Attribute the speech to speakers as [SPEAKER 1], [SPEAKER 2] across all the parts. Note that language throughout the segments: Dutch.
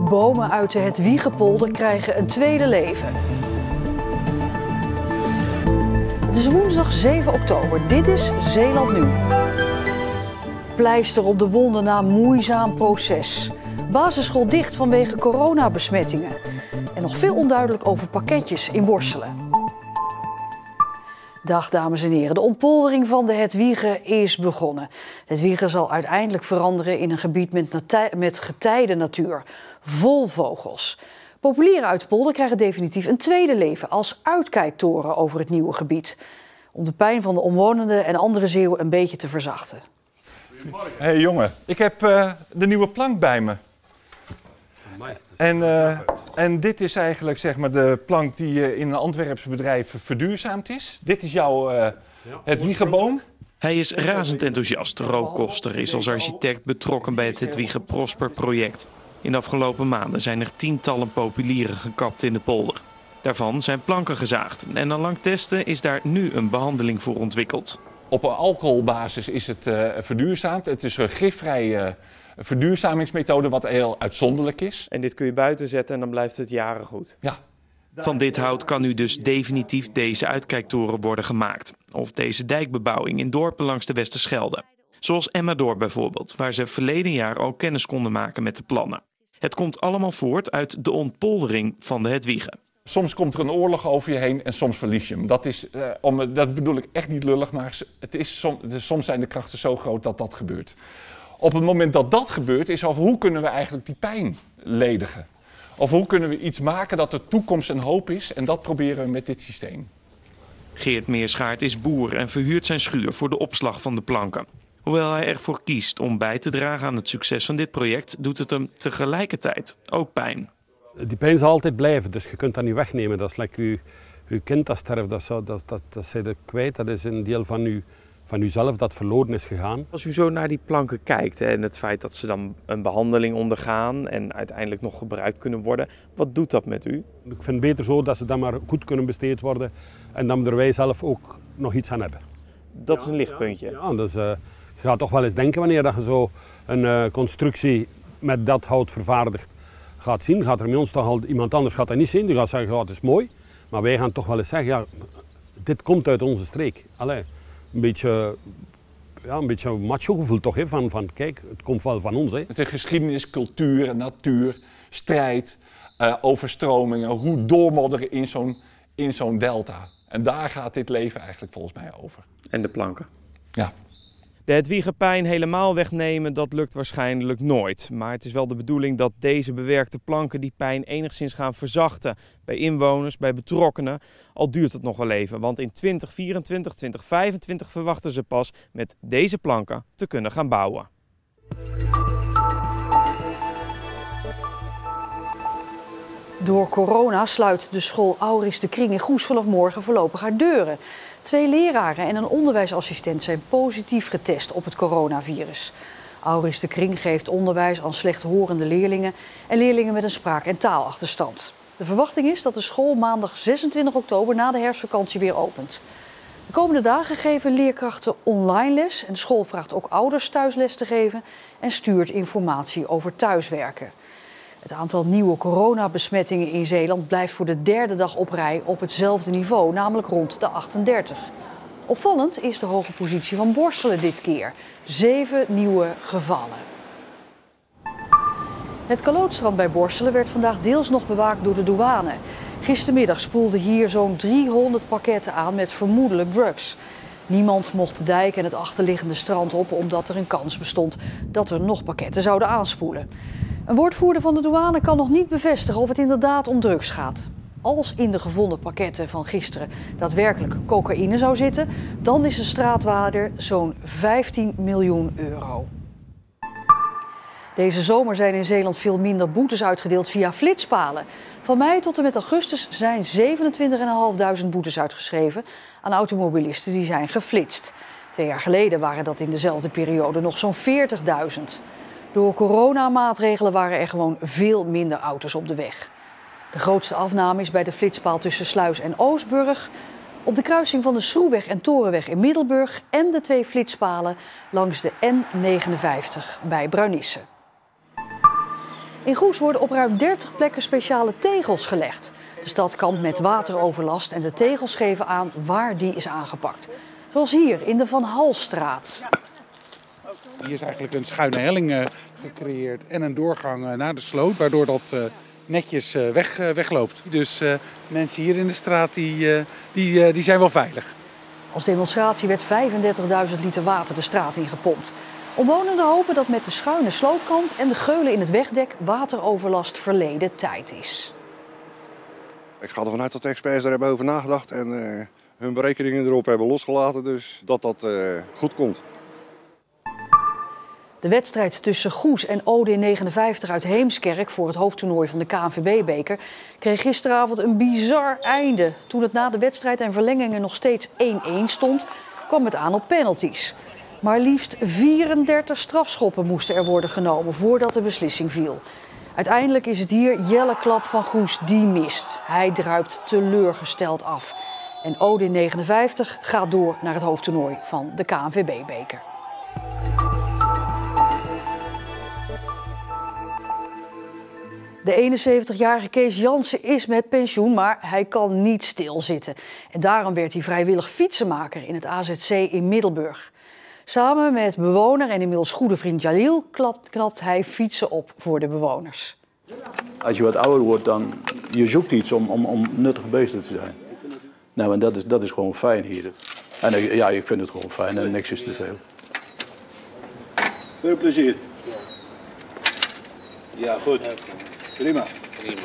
[SPEAKER 1] Bomen uit de Hedwiegepolder krijgen een tweede leven. Het is woensdag 7 oktober. Dit is Zeeland Nu. Pleister op de wonden na moeizaam proces. Basisschool dicht vanwege coronabesmettingen. En nog veel onduidelijk over pakketjes in Borselen. Dag dames en heren, de ontpoldering van de Hedwiege is begonnen. De Hedwiege zal uiteindelijk veranderen in een gebied met getijden natuur, vol vogels. Populieren uit de polder krijgen definitief een tweede leven als uitkijktoren over het nieuwe gebied. Om de pijn van de omwonenden en andere Zeeuwen een beetje te verzachten.
[SPEAKER 2] Hey jongen, ik heb de nieuwe plank bij me. En dit is eigenlijk zeg maar de plank die in een Antwerpse bedrijf verduurzaamd is. Dit is jouw Hedwiegeboom.
[SPEAKER 3] Hij is razend enthousiast. Rook Koster is als architect betrokken bij het Hedwige Prosper project. In de afgelopen maanden zijn er tientallen populieren gekapt in de polder. Daarvan zijn planken gezaagd. En na lang testen is daar nu een behandeling voor ontwikkeld.
[SPEAKER 2] Op een alcoholbasis is het verduurzaamd. Het is een gifvrije verduurzamingsmethode wat heel uitzonderlijk is.
[SPEAKER 3] En dit kun je buiten zetten en dan blijft het jaren goed.
[SPEAKER 2] Ja.
[SPEAKER 3] Van dit hout kan nu dus definitief deze uitkijktoren worden gemaakt. Of deze dijkbebouwing in dorpen langs de Westerschelde. Zoals Emmadoor bijvoorbeeld, waar ze verleden jaar al kennis konden maken met de plannen. Het komt allemaal voort uit de ontpoldering van de Hedwiege.
[SPEAKER 2] Soms komt er een oorlog over je heen en soms verlies je hem. Dat bedoel ik echt niet lullig, maar soms zijn de krachten zo groot dat dat gebeurt. Op het moment dat dat gebeurt is over hoe kunnen we eigenlijk die pijn ledigen. Of hoe kunnen we iets maken dat er toekomst en hoop is en dat proberen we met dit systeem.
[SPEAKER 3] Geert Meerschaert is boer en verhuurt zijn schuur voor de opslag van de planken. Hoewel hij ervoor kiest om bij te dragen aan het succes van dit project, doet het hem tegelijkertijd ook pijn.
[SPEAKER 4] Die pijn zal altijd blijven, dus je kunt dat niet wegnemen. Dat is lekker uw kind dat sterft, dat zijn er kwijt. Dat is een deel van uzelf dat verloren is gegaan.
[SPEAKER 3] Als u zo naar die planken kijkt en het feit dat ze dan een behandeling ondergaan en uiteindelijk nog gebruikt kunnen worden, wat doet dat met u?
[SPEAKER 4] Ik vind het beter zo dat ze dan maar goed kunnen besteed worden en dan wij zelf ook nog iets aan hebben.
[SPEAKER 3] Dat is een lichtpuntje.
[SPEAKER 4] Ja, dus je gaat toch wel eens denken wanneer dat je zo een constructie met dat hout vervaardigt gaat zien. Gaat er bij ons toch al iemand anders gaat dat niet zien, die gaat zeggen, ja, het is mooi. Maar wij gaan toch wel eens zeggen, ja, dit komt uit onze streek. Allee, een beetje macho gevoel toch, hè? Van kijk, het komt wel van ons. Hè?
[SPEAKER 2] Het is geschiedenis, cultuur, natuur, strijd, overstromingen, hoe doormodderen in zo'n delta. En daar gaat dit leven eigenlijk volgens mij over.
[SPEAKER 3] En de planken.
[SPEAKER 2] Ja.
[SPEAKER 3] De Hedwiegepijn helemaal wegnemen, dat lukt waarschijnlijk nooit. Maar het is wel de bedoeling dat deze bewerkte planken die pijn enigszins gaan verzachten. Bij inwoners, bij betrokkenen. Al duurt het nog wel even, want in 2024, 2025 verwachten ze pas met deze planken te kunnen gaan bouwen.
[SPEAKER 1] Door corona sluit de school Auris de Kring in Goes vanaf morgen voorlopig haar deuren. 2 leraren en een onderwijsassistent zijn positief getest op het coronavirus. Auris de Kring geeft onderwijs aan slechthorende leerlingen en leerlingen met een spraak- en taalachterstand. De verwachting is dat de school maandag 26 oktober na de herfstvakantie weer opent. De komende dagen geven leerkrachten online les en de school vraagt ook ouders thuisles te geven en stuurt informatie over thuiswerken. Het aantal nieuwe coronabesmettingen in Zeeland blijft voor de 3e dag op rij op hetzelfde niveau, namelijk rond de 38. Opvallend is de hoge positie van Borselen dit keer. 7 nieuwe gevallen. Het Kalootstrand bij Borselen werd vandaag deels nog bewaakt door de douane. Gistermiddag spoelden hier zo'n 300 pakketten aan met vermoedelijk drugs. Niemand mocht de dijk en het achterliggende strand op omdat er een kans bestond dat er nog pakketten zouden aanspoelen. Een woordvoerder van de douane kan nog niet bevestigen of het inderdaad om drugs gaat. Als in de gevonden pakketten van gisteren daadwerkelijk cocaïne zou zitten, dan is de straatwaarde zo'n 15 miljoen euro. Deze zomer zijn in Zeeland veel minder boetes uitgedeeld via flitspalen. Van mei tot en met augustus zijn 27.500 boetes uitgeschreven aan automobilisten die zijn geflitst. 2 jaar geleden waren dat in dezelfde periode nog zo'n 40.000. Door coronamaatregelen waren er gewoon veel minder auto's op de weg. De grootste afname is bij de flitspaal tussen Sluis en Oostburg, op de kruising van de Schroeweg en Torenweg in Middelburg en de 2 flitspalen langs de N59 bij Bruinisse. In Goes worden op ruim 30 plekken speciale tegels gelegd. De stad kampt met wateroverlast en de tegels geven aan waar die is aangepakt. Zoals hier in de Van Halstraat.
[SPEAKER 5] Hier is eigenlijk een schuine helling gecreëerd en een doorgang naar de sloot, waardoor dat netjes wegloopt. Dus mensen hier in de straat die zijn wel veilig.
[SPEAKER 1] Als demonstratie werd 35.000 liter water de straat ingepompt. Omwonenden hopen dat met de schuine slootkant en de geulen in het wegdek wateroverlast verleden tijd is.
[SPEAKER 6] Ik ga ervan uit dat de experts daar hebben over nagedacht en hun berekeningen erop hebben losgelaten, dus dat goed komt.
[SPEAKER 1] De wedstrijd tussen Goes en OD59 uit Heemskerk voor het hoofdtoernooi van de KNVB-beker kreeg gisteravond een bizar einde. Toen het na de wedstrijd en verlengingen nog steeds 1-1 stond, kwam het aan op penalties. Maar liefst 34 strafschoppen moesten er worden genomen voordat de beslissing viel. Uiteindelijk is het hier Jelle Klap van Goes die mist. Hij druipt teleurgesteld af. En OD59 gaat door naar het hoofdtoernooi van de KNVB-beker. De 71-jarige Kees Jansen is met pensioen, maar hij kan niet stilzitten. En daarom werd hij vrijwillig fietsenmaker in het AZC in Middelburg. Samen met bewoner en inmiddels goede vriend Jalil knapt hij fietsen op voor de bewoners.
[SPEAKER 7] Als je wat ouder wordt, dan je zoekt iets om nuttig bezig te zijn. Nou, en dat is gewoon fijn hier. En ja, ik vind het gewoon fijn en niks is te veel. Veel plezier. Ja, goed. Prima.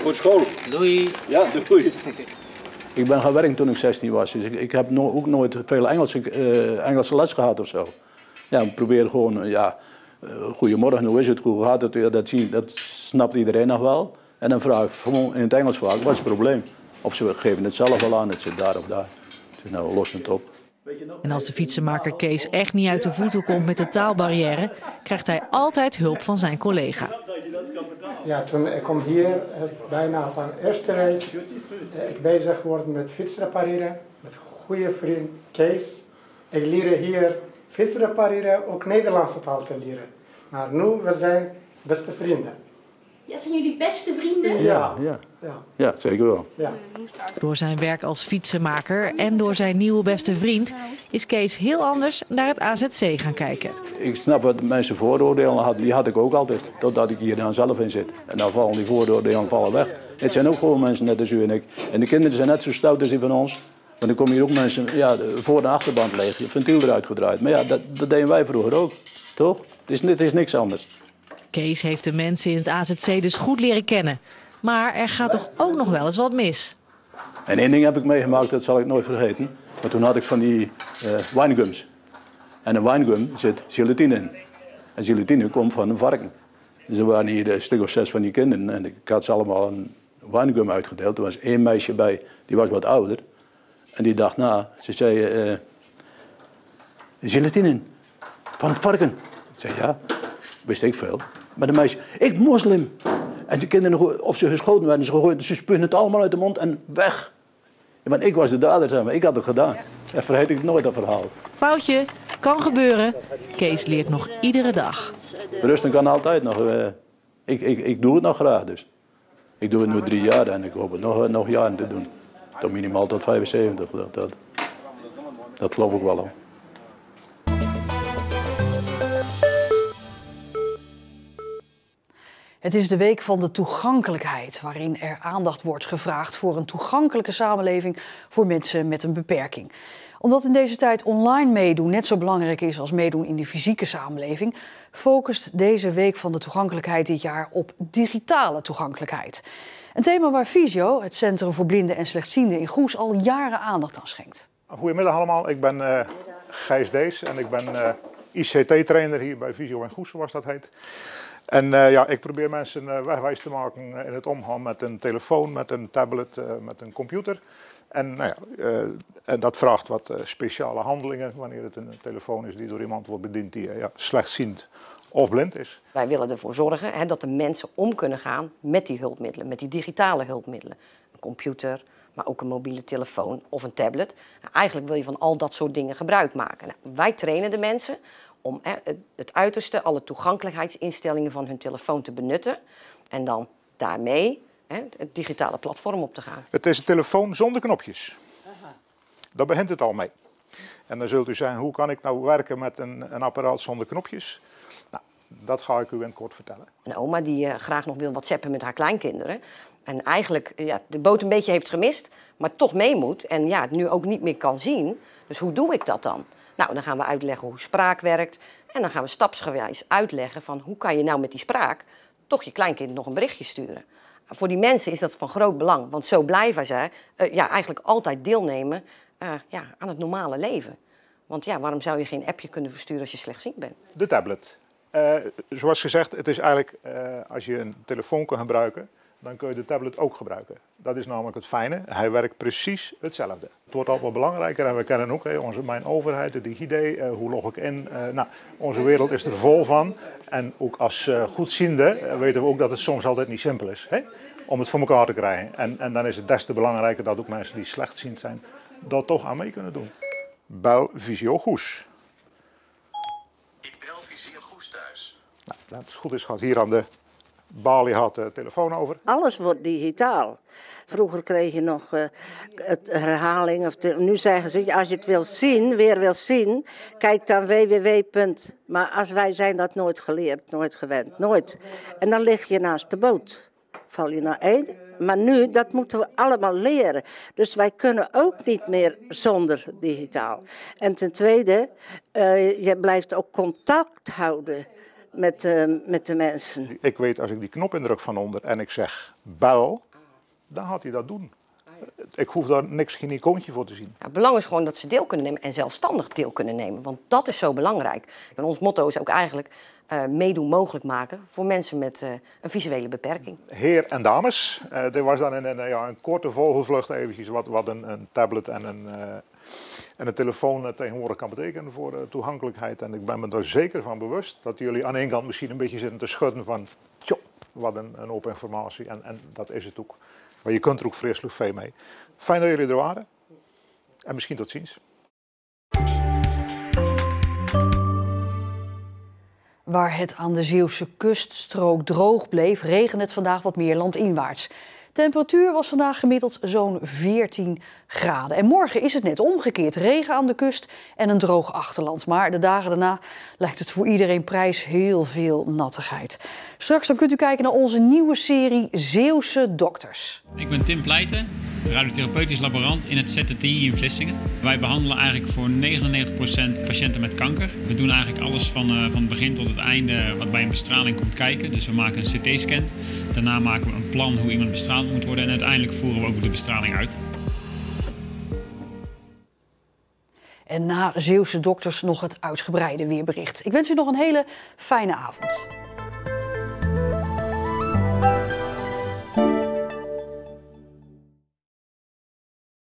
[SPEAKER 7] Goed school.
[SPEAKER 8] Doei.
[SPEAKER 7] Ja, doei. Ik ben gaan werken toen ik 16 was, dus ik heb ook nooit veel Engelse les gehad of zo. Ja, ik probeer gewoon, ja, goedemorgen, hoe is het, hoe gaat het? Ja, dat snapt iedereen nog wel. En dan vraag ik gewoon in het Engels vaak, wat is het probleem? Of ze geven het zelf wel aan, het zit daar of daar. Dus nou, los het op.
[SPEAKER 9] En als de fietsenmaker Kees echt niet uit de voeten komt met de taalbarrière, krijgt hij altijd hulp van zijn collega.
[SPEAKER 10] Ja, toen ik kom hier bijna van de eerste week ik bezig geworden met fiets repareren. Met een goede vriend Kees. Ik leer hier fiets repareren, ook Nederlandse taal te leren. Maar nu, we zijn beste vrienden.
[SPEAKER 11] Ja, zijn jullie beste vrienden?
[SPEAKER 7] Ja, zeker wel.
[SPEAKER 10] Ja.
[SPEAKER 9] Door zijn werk als fietsenmaker en door zijn nieuwe beste vriend is Kees heel anders naar het AZC gaan kijken.
[SPEAKER 7] Ik snap wat mensen vooroordelen hadden, die had ik ook altijd, totdat ik hier dan zelf in zit. En dan vallen die vooroordelen weg. Het zijn ook gewoon mensen net als u en ik. En de kinderen zijn net zo stout als die van ons. Want dan komen hier ook mensen, ja, voor- en achterband leeg, je ventiel eruit gedraaid. Maar ja, dat deden wij vroeger ook, toch? Het is niks anders.
[SPEAKER 9] Kees heeft de mensen in het AZC dus goed leren kennen. Maar er gaat toch ook nog wel eens wat mis.
[SPEAKER 7] En één ding heb ik meegemaakt, dat zal ik nooit vergeten. Maar toen had ik van die wijngums. En een wijngum zit gelatine in. En gelatine komt van een varken. Dus er waren hier een stuk of 6 van die kinderen. En ik had ze allemaal een wijngum uitgedeeld. Er was één meisje bij, die was wat ouder. En die dacht na, ze zei, gelatine in. Van een varken. Ik zei, ja, wist ik veel. Maar de meisje, ik moslim. En de kinderen, of ze geschoten werden, ze spugen het allemaal uit de mond en weg. Ja, want ik was de dader, zeg maar. Ik had het gedaan. En vergeet ik nooit dat verhaal.
[SPEAKER 9] Foutje, kan gebeuren. Kees leert nog iedere dag.
[SPEAKER 7] Rusten kan altijd nog. Ik doe het nog graag dus. Ik doe het nu 3 jaar en ik hoop het nog jaren te doen. Tot minimaal tot 75. Dat geloof ik wel al.
[SPEAKER 1] Het is de week van de toegankelijkheid, waarin er aandacht wordt gevraagd voor een toegankelijke samenleving voor mensen met een beperking. Omdat in deze tijd online meedoen net zo belangrijk is als meedoen in de fysieke samenleving, focust deze week van de toegankelijkheid dit jaar op digitale toegankelijkheid. Een thema waar Visio, het Centrum voor Blinden en Slechtzienden in Goes, al jaren aandacht aan schenkt.
[SPEAKER 12] Goedemiddag allemaal, ik ben Gijs Dees en ik ben ICT-trainer hier bij Visio in Goes, zoals dat heet. En ja, ik probeer mensen wegwijs te maken in het omgaan met een telefoon, met een tablet, met een computer. En, nou ja, en dat vraagt wat speciale handelingen wanneer het een telefoon is die door iemand wordt bediend die slechtziend of blind is.
[SPEAKER 13] Wij willen ervoor zorgen dat de mensen om kunnen gaan met die hulpmiddelen, met die digitale hulpmiddelen. Een computer, maar ook een mobiele telefoon of een tablet. Nou, eigenlijk wil je van al dat soort dingen gebruik maken. Nou, wij trainen de mensen om het uiterste, alle toegankelijkheidsinstellingen van hun telefoon te benutten. En dan daarmee het digitale platform op te gaan.
[SPEAKER 12] Het is een telefoon zonder knopjes. Daar begint het al mee. En dan zult u zeggen, hoe kan ik nou werken met een apparaat zonder knopjes? Nou, dat ga ik u in het kort vertellen.
[SPEAKER 13] Een oma die graag nog wil whatsappen met haar kleinkinderen. En eigenlijk de boot een beetje heeft gemist, maar toch mee moet. En het nu ook niet meer kan zien. Dus hoe doe ik dat dan? Nou, dan gaan we uitleggen hoe spraak werkt. En dan gaan we stapsgewijs uitleggen van hoe kan je nou met die spraak toch je kleinkind nog een berichtje sturen. Voor die mensen is dat van groot belang. Want zo blijven ze eigenlijk altijd deelnemen aan het normale leven. Want waarom zou je geen appje kunnen versturen als je slechtziend bent?
[SPEAKER 12] De tablet. Zoals gezegd, het is eigenlijk als je een telefoon kan gebruiken, dan kun je de tablet ook gebruiken. Dat is namelijk het fijne. Hij werkt precies hetzelfde. Het wordt altijd belangrijker en we kennen ook mijn overheid, de DigiD, hoe log ik in. Onze wereld is er vol van. En ook als goedziende weten we ook dat het soms altijd niet simpel is om het voor elkaar te krijgen. En dan is het des te belangrijker dat ook mensen die slechtziend zijn dat toch aan mee kunnen doen. Bel Visio Goes.
[SPEAKER 8] Ik bel Visio Goes thuis.
[SPEAKER 12] Nou, dat het goed is, gaat hier aan de balie de telefoon over.
[SPEAKER 14] Alles wordt digitaal. Vroeger kreeg je nog het herhaling. Nu zeggen ze, als je het weer wil zien, kijk dan www. Maar als wij zijn dat nooit geleerd, nooit gewend, nooit. En dan lig je naast de boot. Val je naar één. Maar nu, dat moeten we allemaal leren. Dus wij kunnen ook niet meer zonder digitaal. En ten tweede, je blijft ook contact houden met de mensen.
[SPEAKER 12] Ik weet, als ik die knop indruk van onder en ik zeg bel, dan gaat hij dat doen. Ik hoef daar geen icoontje voor te zien.
[SPEAKER 13] Het belang is gewoon dat ze deel kunnen nemen en zelfstandig deel kunnen nemen. Want dat is zo belangrijk. En ons motto is ook eigenlijk meedoen mogelijk maken voor mensen met een visuele beperking.
[SPEAKER 12] Heer en dames, dit was dan in een korte vogelvlucht eventjes wat een tablet en een telefoon tegenwoordig kan betekenen voor toegankelijkheid. En ik ben me er zeker van bewust dat jullie aan de ene kant misschien een beetje zitten te schudden van wat een open informatie. En dat is het ook. Maar je kunt er ook vreselijk veel mee. Fijn dat jullie er waren. En misschien tot ziens.
[SPEAKER 1] Waar het aan de Zeeuwse kuststrook droog bleef, regende het vandaag wat meer landinwaarts. De temperatuur was vandaag gemiddeld zo'n 14 graden. En morgen is het net omgekeerd. Regen aan de kust en een droog achterland. Maar de dagen daarna lijkt het voor iedereen prijs heel veel nattigheid. Straks dan kunt u kijken naar onze nieuwe serie Zeeuwse Dokters.
[SPEAKER 15] Ik ben Tim Pleijten, radiotherapeutisch laborant in het ZTI in Vlissingen. Wij behandelen eigenlijk voor 99% patiënten met kanker. We doen eigenlijk alles van het begin tot het einde wat bij een bestraling komt kijken. Dus we maken een CT-scan. Daarna maken we een plan hoe iemand bestraald moet worden en uiteindelijk voeren we ook de bestraling uit.
[SPEAKER 1] En na Zeeuwse Dokters nog het uitgebreide weerbericht. Ik wens u nog een hele fijne avond.